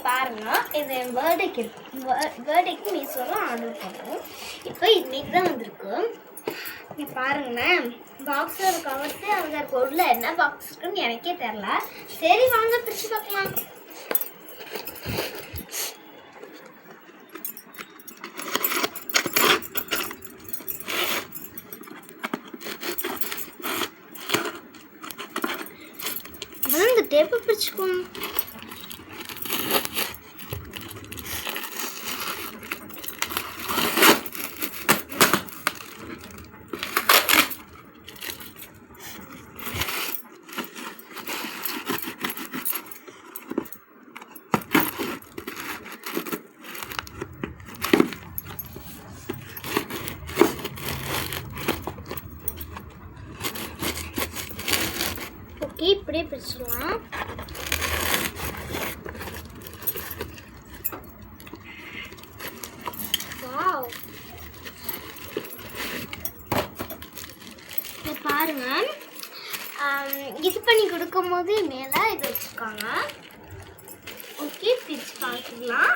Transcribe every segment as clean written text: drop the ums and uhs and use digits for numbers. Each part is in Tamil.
பாருங்க, இது என் பர்த்டேக்கு மீஷோவில் ஆர்டர் பண்ணோம். இப்போ இன்னைக்கு தான் வந்திருக்கு. இங்கே பாருங்களேன், பாக்ஸில் ஒரு கவர்ஸு அங்கே இருக்க உள்ள என்ன பாக்ஸ் இருக்குன்னு எனக்கே தெரில. சரி வாங்க பிரித்து பார்க்கலாம். இந்த டேப்பை பிரிச்சுக்கோங்க. ஓகே, இப்படியே பிரிச்சுக்கலாம். வாவ், இதை பாருங்க. இது பண்ணி கொடுக்கும் போது மேலே இது வச்சுருக்காங்க. ஓகே, பிரிச்சு பார்த்துக்கலாம்.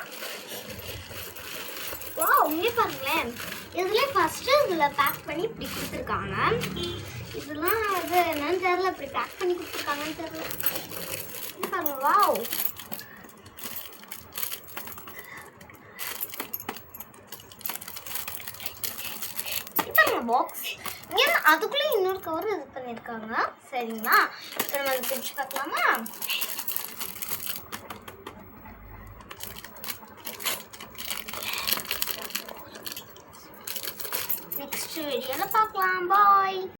வா, இங்கே பாருங்களேன், இதில் ஃபஸ்ட்டு இதில் பேக் பண்ணி இப்படி கொடுத்துருக்காங்க. இதெல்லாம் அது என்னன்னு தெரியல, இப்படி பேக் பண்ணி கொடுத்துருக்காங்கன்னு தெரியல. பாருங்க, வாவ், இப்போ பாக்ஸ் இங்கே அதுக்குள்ளே இன்னொரு கவர் இது பண்ணியிருக்காங்க. சரிங்களா, இப்போ நம்ம அதை பிரிச்சு பார்க்கலாமா? நெக்ஸ்ட் வீடியோவில் பார்க்கலாம். பாய்.